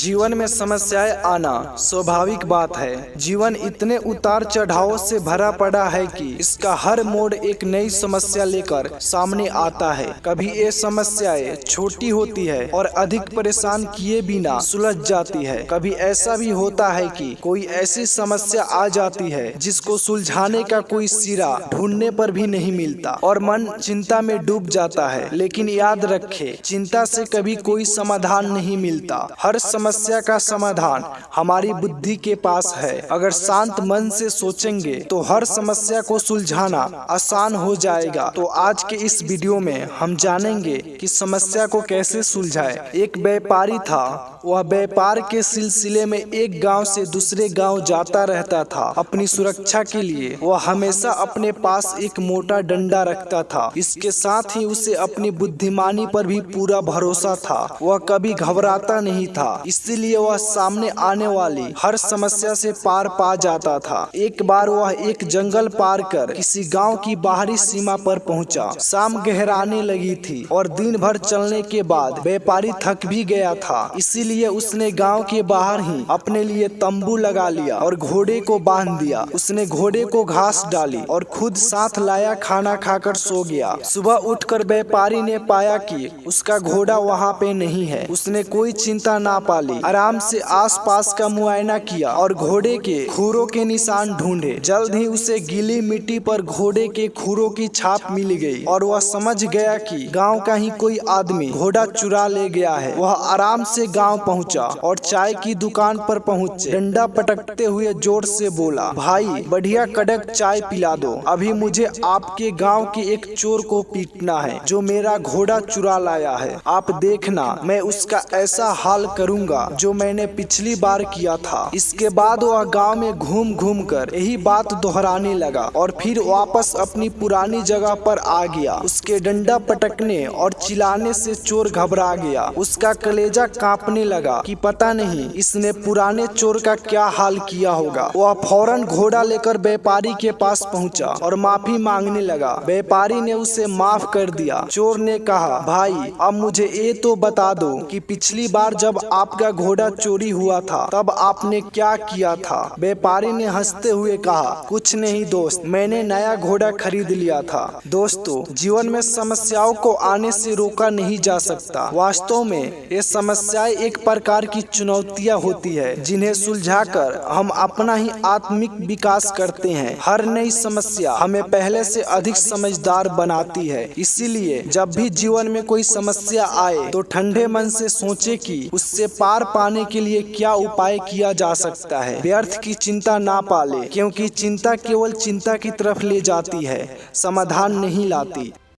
जीवन में समस्याएं आना स्वाभाविक बात है। जीवन इतने उतार चढ़ावों से भरा पड़ा है कि इसका हर मोड़ एक नई समस्या लेकर सामने आता है। कभी ये समस्याएं छोटी होती है और अधिक परेशान किए बिना सुलझ जाती है। कभी ऐसा भी होता है कि कोई ऐसी समस्या आ जाती है जिसको सुलझाने का कोई सिरा ढूंढने पर भी नहीं मिलता और मन चिंता में डूब जाता है। लेकिन याद रखे, चिंता से कभी कोई समाधान नहीं मिलता। हर समस्या का समाधान हमारी बुद्धि के पास है। अगर शांत मन से सोचेंगे तो हर समस्या को सुलझाना आसान हो जाएगा। तो आज के इस वीडियो में हम जानेंगे कि समस्या को कैसे सुलझाएं। एक व्यापारी था। वह व्यापार के सिलसिले में एक गांव से दूसरे गांव जाता रहता था। अपनी सुरक्षा के लिए वह हमेशा अपने पास एक मोटा डंडा रखता था। इसके साथ ही उसे अपनी बुद्धिमानी पर भी पूरा भरोसा था। वह कभी घबराता नहीं था, इसीलिए वह सामने आने वाली हर समस्या से पार पा जाता था। एक बार वह एक जंगल पार कर किसी गांव की बाहरी सीमा पर पहुंचा। शाम गहराने लगी थी और दिन भर चलने के बाद व्यापारी थक भी गया था। इसीलिए उसने गांव के बाहर ही अपने लिए तंबू लगा लिया और घोड़े को बांध दिया। उसने घोड़े को घास डाली और खुद साथ लाया खाना खाकर सो गया। सुबह उठकर व्यापारी ने पाया कि उसका घोड़ा वहाँ पे नहीं है। उसने कोई चिंता ना पाली, आराम से आसपास का मुआयना किया और घोड़े के खुरों के निशान ढूंढे। जल्द ही उसे गीली मिट्टी पर घोड़े के खुरों की छाप मिल गई और वह समझ गया कि गांव का ही कोई आदमी घोड़ा चुरा ले गया है। वह आराम से गांव पहुंचा और चाय की दुकान पर पहुंचे। डंडा पटकते हुए जोर से बोला, भाई बढ़िया कड़क चाय पिला दो। अभी मुझे आपके गाँव के एक चोर को पीटना है जो मेरा घोड़ा चुरा लाया है। आप देखना, मैं उसका ऐसा हाल करूंगा जो मैंने पिछली बार किया था। इसके बाद वह गांव में घूम घूम कर यही बात दोहराने लगा और फिर वापस अपनी पुरानी जगह पर आ गया। उसके डंडा पटकने और चिल्लाने से चोर घबरा गया। उसका कलेजा कांपने लगा कि पता नहीं इसने पुराने चोर का क्या हाल किया होगा। वह फौरन घोड़ा लेकर व्यापारी के पास पहुंचा और माफी मांगने लगा। व्यापारी ने उसे माफ कर दिया। चोर ने कहा, भाई अब मुझे ये तो बता दो कि पिछली बार जब आपका घोड़ा चोरी हुआ था तब आपने क्या किया था। व्यापारी ने हंसते हुए कहा, कुछ नहीं दोस्त, मैंने नया घोड़ा खरीद लिया था। दोस्तों, जीवन में समस्याओं को आने से रोका नहीं जा सकता। वास्तव में ये समस्याएं एक प्रकार की चुनौतियां होती है जिन्हें सुलझाकर हम अपना ही आत्मिक विकास करते हैं। हर नई समस्या हमें पहले से अधिक समझदार बनाती है। इसीलिए जब भी जीवन में कोई समस्या आए तो ठंडे मन से सोचे कि उससे पार पाने के लिए क्या उपाय किया जा सकता है। व्यर्थ की चिंता ना पाले, क्योंकि चिंता केवल चिंता की तरफ ले जाती है, समाधान नहीं लाती।